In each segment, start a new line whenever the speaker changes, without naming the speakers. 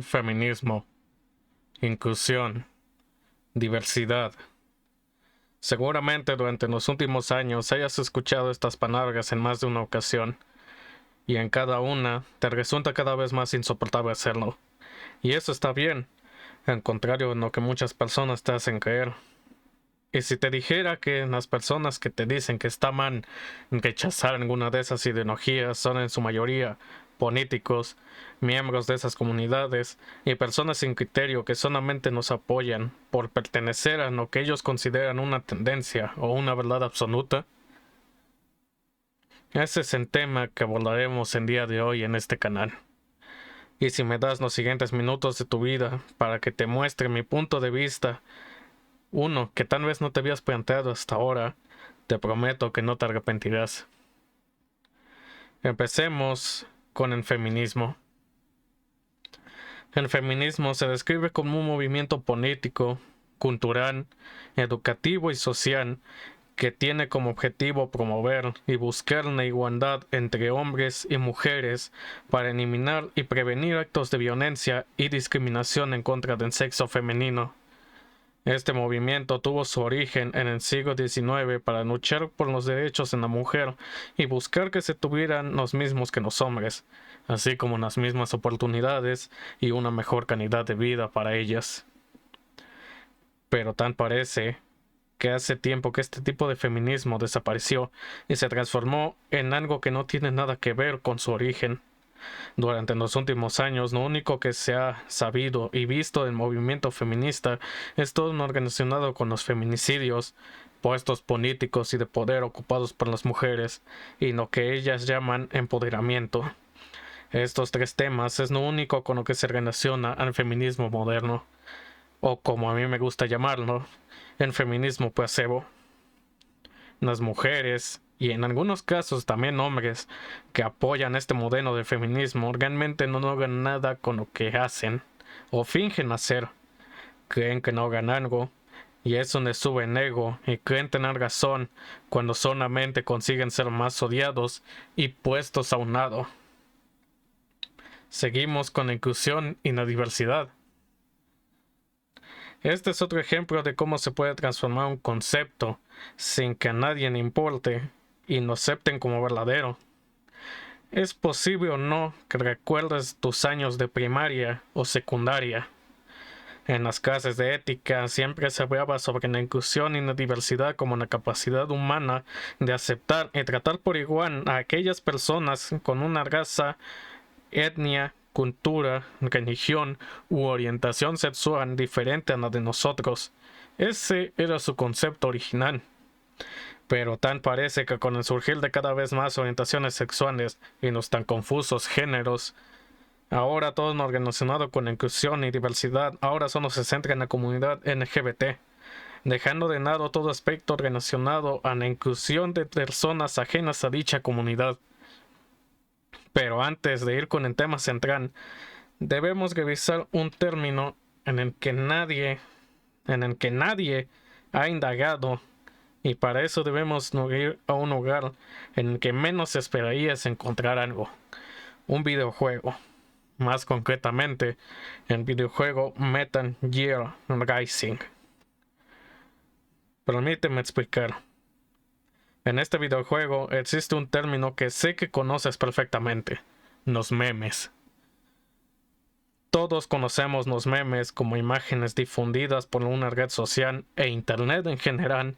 Feminismo, inclusión, diversidad. Seguramente durante los últimos años hayas escuchado estas palabras en más de una ocasión, y en cada una te resulta cada vez más insoportable hacerlo. Y eso está bien, al contrario de lo que muchas personas te hacen creer. Y si te dijera que las personas que te dicen que está mal rechazar alguna de esas ideologías son en su mayoría políticos, miembros de esas comunidades y personas sin criterio que solamente nos apoyan por pertenecer a lo que ellos consideran una tendencia o una verdad absoluta, ese es el tema que abordaremos el día de hoy en este canal. Y si me das los siguientes minutos de tu vida para que te muestre mi punto de vista, uno que tal vez no te habías planteado hasta ahora, te prometo que no te arrepentirás. Empecemos con el feminismo. El feminismo se describe como un movimiento político, cultural, educativo y social que tiene como objetivo promover y buscar la igualdad entre hombres y mujeres para eliminar y prevenir actos de violencia y discriminación en contra del sexo femenino. Este movimiento tuvo su origen en el siglo XIX para luchar por los derechos de la mujer y buscar que se tuvieran los mismos que los hombres, así como las mismas oportunidades y una mejor calidad de vida para ellas. Pero tal parece que hace tiempo que este tipo de feminismo desapareció y se transformó en algo que no tiene nada que ver con su origen. Durante los últimos años, lo único que se ha sabido y visto del movimiento feminista es todo lo relacionado con los feminicidios, puestos políticos y de poder ocupados por las mujeres, y lo que ellas llaman empoderamiento. Estos tres temas es lo único con lo que se relaciona al feminismo moderno, o como a mí me gusta llamarlo, el feminismo placebo. Las mujeres, y en algunos casos también hombres, que apoyan este modelo de feminismo realmente no logran nada con lo que hacen o fingen hacer. Creen que no hagan algo y eso les sube el ego y creen tener razón cuando solamente consiguen ser más odiados y puestos a un lado. Seguimos con la inclusión y la diversidad. Este es otro ejemplo de cómo se puede transformar un concepto sin que a nadie le importe y lo acepten como verdadero. Es posible o no que recuerdes tus años de primaria o secundaria. En las clases de ética siempre se hablaba sobre la inclusión y la diversidad como la capacidad humana de aceptar y tratar por igual a aquellas personas con una raza, etnia, cultura, religión u orientación sexual diferente a la de nosotros. Ese era su concepto original. Pero tan parece que con el surgir de cada vez más orientaciones sexuales y los tan confusos géneros, ahora todo lo relacionado con la inclusión y diversidad ahora solo se centra en la comunidad LGBT, dejando de lado todo aspecto relacionado a la inclusión de personas ajenas a dicha comunidad. Pero antes de ir con el tema central, debemos revisar un término en el que nadie ha indagado, y para eso debemos ir a un lugar en el que menos esperarías encontrar algo: un videojuego. Más concretamente, el videojuego Metal Gear Rising. Permíteme explicar. En este videojuego existe un término que sé que conoces perfectamente: los memes. Todos conocemos los memes como imágenes difundidas por una red social e internet en general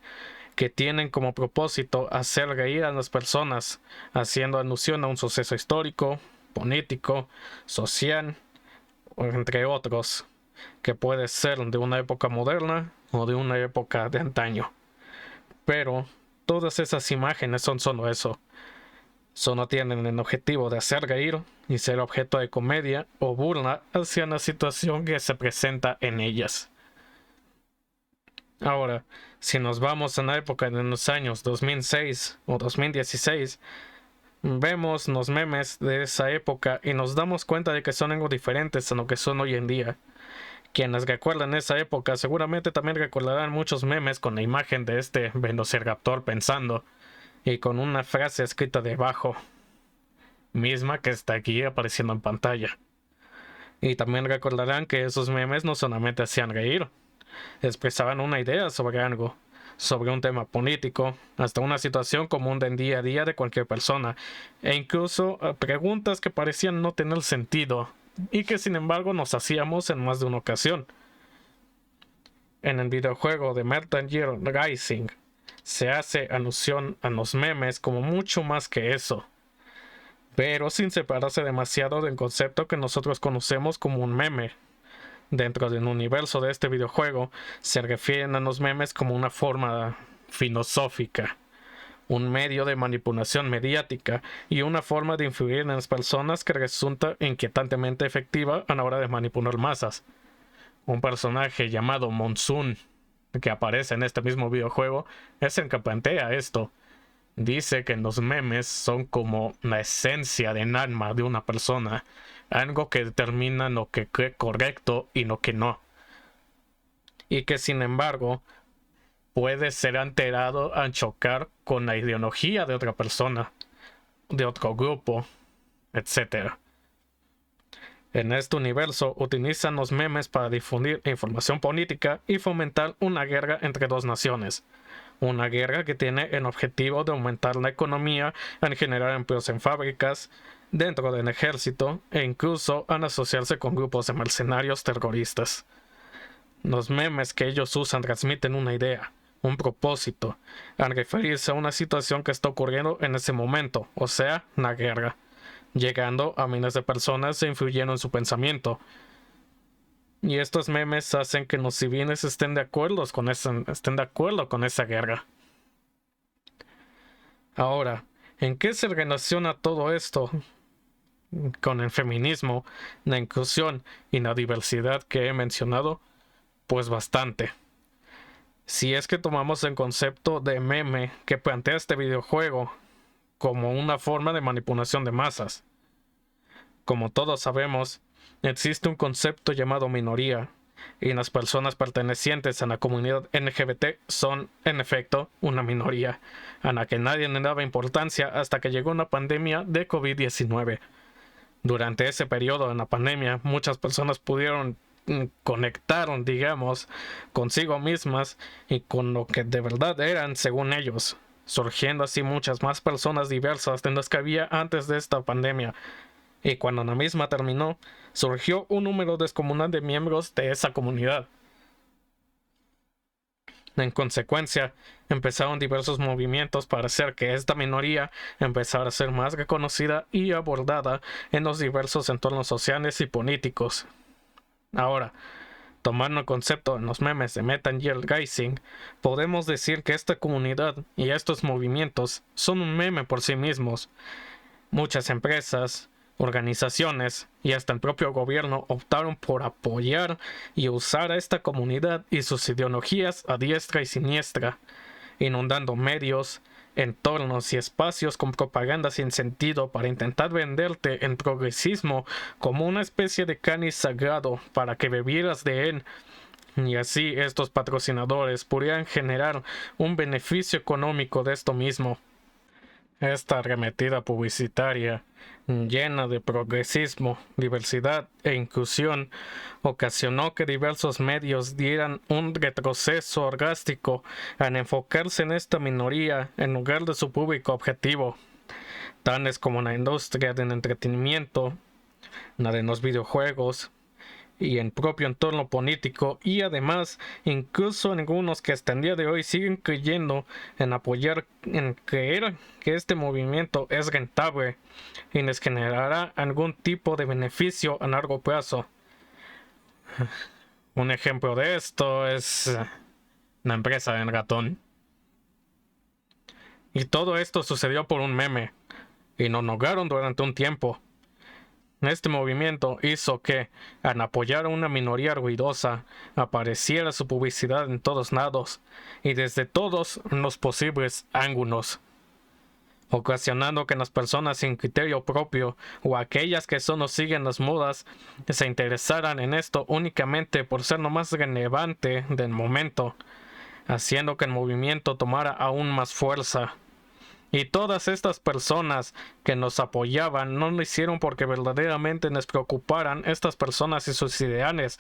que tienen como propósito hacer reír a las personas, haciendo alusión a un suceso histórico, político, social, o entre otros, que puede ser de una época moderna o de una época de antaño. Pero todas esas imágenes son solo eso. Solo tienen el objetivo de hacer reír y ser objeto de comedia o burla hacia la situación que se presenta en ellas. Ahora, si nos vamos a la época de los años 2006 o 2016, vemos los memes de esa época y nos damos cuenta de que son algo diferentes a lo que son hoy en día. Quienes recuerdan esa época seguramente también recordarán muchos memes con la imagen de este velociraptor pensando y con una frase escrita debajo, misma que está aquí apareciendo en pantalla. Y también recordarán que esos memes no solamente hacían reír, expresaban una idea sobre algo, sobre un tema político, hasta una situación común del día a día de cualquier persona, e incluso preguntas que parecían no tener sentido y que sin embargo nos hacíamos en más de una ocasión. En el videojuego de Metal Gear Rising se hace alusión a los memes como mucho más que eso, pero sin separarse demasiado del concepto que nosotros conocemos como un meme. Dentro del universo de este videojuego se refieren a los memes como una forma filosófica, un medio de manipulación mediática y una forma de influir en las personas que resulta inquietantemente efectiva a la hora de manipular masas. Un personaje llamado Monsoon, que aparece en este mismo videojuego, es el que plantea esto. Dice que los memes son como la esencia del alma de una persona, algo que determina lo que cree correcto y lo que no. Y que sin embargo puede ser alterado al chocar con la ideología de otra persona, de otro grupo, etc. En este universo utilizan los memes para difundir información política y fomentar una guerra entre dos naciones. Una guerra que tiene el objetivo de aumentar la economía al generar empleos en fábricas, dentro del ejército e incluso al asociarse con grupos de mercenarios terroristas. Los memes que ellos usan transmiten una idea, un propósito, al referirse a una situación que está ocurriendo en ese momento, o sea, la guerra, llegando a miles de personas e influyendo en su pensamiento. Y estos memes hacen que los civiles estén de acuerdo con esa guerra. Ahora, ¿en qué se relaciona todo esto con el feminismo, la inclusión y la diversidad que he mencionado? Pues bastante. Si es que tomamos el concepto de meme que plantea este videojuego como una forma de manipulación de masas. Como todos sabemos, existe un concepto llamado minoría, y las personas pertenecientes a la comunidad LGBT son, en efecto, una minoría, a la que nadie le daba importancia hasta que llegó una pandemia de COVID-19. Durante ese periodo en la pandemia, muchas personas conectaron, digamos, consigo mismas y con lo que de verdad eran según ellos, surgiendo así muchas más personas diversas de las que había antes de esta pandemia. Y cuando la misma terminó, surgió un número descomunal de miembros de esa comunidad. En consecuencia, empezaron diversos movimientos para hacer que esta minoría empezara a ser más reconocida y abordada en los diversos entornos sociales y políticos. Ahora, tomando el concepto en los memes de Metal Gear Rising, podemos decir que esta comunidad y estos movimientos son un meme por sí mismos. Muchas empresas, organizaciones y hasta el propio gobierno optaron por apoyar y usar a esta comunidad y sus ideologías a diestra y siniestra, inundando medios, entornos y espacios con propaganda sin sentido para intentar venderte el progresismo como una especie de cáliz sagrado para que bebieras de él. Y así estos patrocinadores podrían generar un beneficio económico de esto mismo. Esta arremetida publicitaria, llena de progresismo, diversidad e inclusión, ocasionó que diversos medios dieran un retroceso orgástico al enfocarse en esta minoría en lugar de su público objetivo, tales como la industria del entretenimiento, la de los videojuegos, y el propio entorno político, y además incluso algunos que hasta el día de hoy siguen creyendo en creer que este movimiento es rentable y les generará algún tipo de beneficio a largo plazo. Un ejemplo de esto es la empresa del ratón. Y todo esto sucedió por un meme, y lo lograron durante un tiempo. Este movimiento hizo que, al apoyar a una minoría ruidosa, apareciera su publicidad en todos lados y desde todos los posibles ángulos, ocasionando que las personas sin criterio propio o aquellas que solo siguen las modas se interesaran en esto únicamente por ser lo más relevante del momento, haciendo que el movimiento tomara aún más fuerza. Y todas estas personas que nos apoyaban no lo hicieron porque verdaderamente les preocuparan estas personas y sus ideales.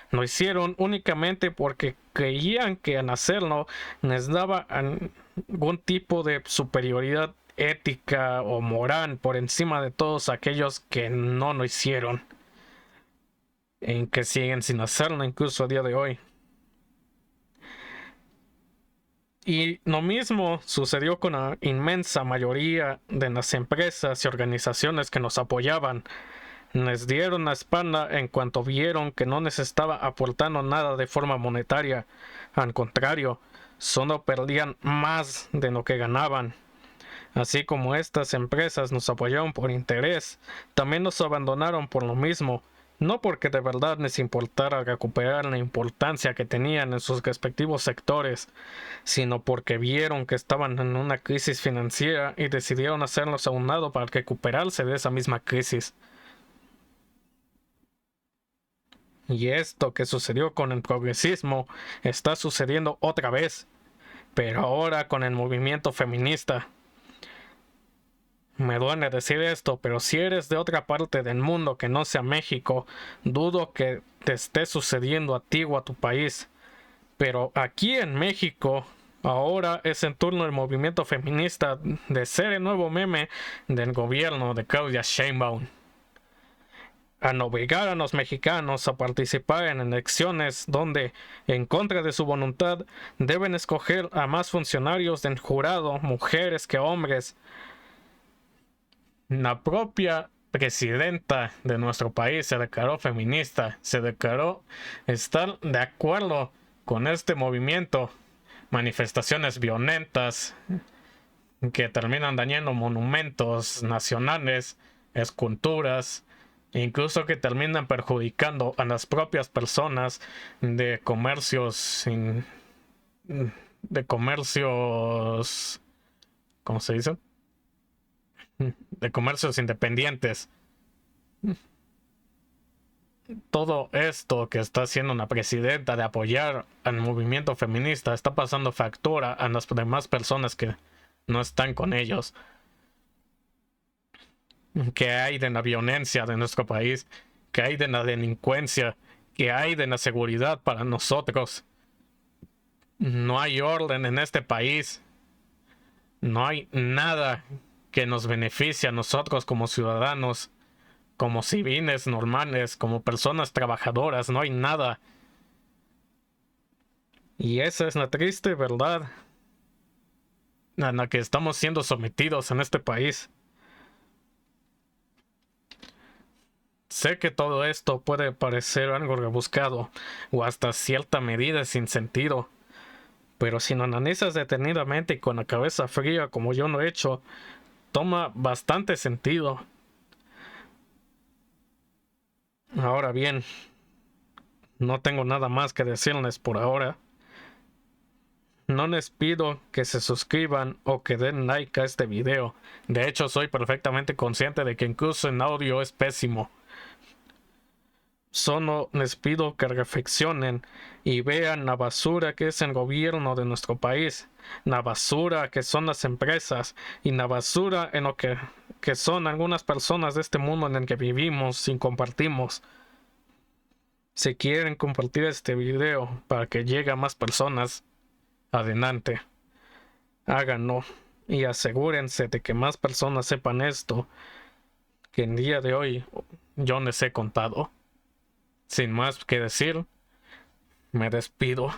Lo hicieron únicamente porque creían que al hacerlo les daba algún tipo de superioridad ética o moral por encima de todos aquellos que no lo hicieron, en que siguen sin hacerlo incluso a día de hoy. Y lo mismo sucedió con la inmensa mayoría de las empresas y organizaciones que nos apoyaban. Les dieron la espalda en cuanto vieron que no les estaba aportando nada de forma monetaria. Al contrario, solo perdían más de lo que ganaban. Así como estas empresas nos apoyaron por interés, también nos abandonaron por lo mismo. No porque de verdad les importara recuperar la importancia que tenían en sus respectivos sectores, sino porque vieron que estaban en una crisis financiera y decidieron hacerlos a un lado para recuperarse de esa misma crisis. Y esto que sucedió con el progresismo está sucediendo otra vez, pero ahora con el movimiento feminista. Me duele decir esto, pero si eres de otra parte del mundo que no sea México, dudo que te esté sucediendo a ti o a tu país. Pero aquí en México, ahora es en turno del movimiento feminista de ser el nuevo meme del gobierno de Claudia Sheinbaum. Al obligar a los mexicanos a participar en elecciones donde, en contra de su voluntad, deben escoger a más funcionarios del jurado, mujeres que hombres. La propia presidenta de nuestro país se declaró feminista, se declaró estar de acuerdo con este movimiento. Manifestaciones violentas que terminan dañando monumentos nacionales, esculturas, incluso que terminan perjudicando a las propias personas de comercios, ¿cómo se dice? De comercios independientes. Todo esto que está haciendo una presidenta de apoyar al movimiento feminista está pasando factura a las demás personas que no están con ellos. ¿Qué hay de la violencia de nuestro país? ¿Qué hay de la delincuencia? ¿Qué hay de la seguridad para nosotros? No hay orden en este país. No hay nada que nos beneficie a nosotros como ciudadanos, como civiles normales, como personas trabajadoras. No hay nada. Y esa es la triste verdad a la que estamos siendo sometidos en este país. Sé que todo esto puede parecer algo rebuscado o hasta cierta medida sin sentido, pero si lo analizas detenidamente y con la cabeza fría como yo lo he hecho, toma bastante sentido. Ahora bien, no tengo nada más que decirles por ahora. No les pido que se suscriban o que den like a este video. De hecho, soy perfectamente consciente de que incluso en audio es pésimo. Solo les pido que reflexionen y vean la basura que es el gobierno de nuestro país, la basura que son las empresas y la basura en lo que son algunas personas de este mundo en el que vivimos y compartimos. Si quieren compartir este video para que llegue a más personas, adelante, háganlo y asegúrense de que más personas sepan esto que el día de hoy yo les he contado. Sin más que decir, me despido.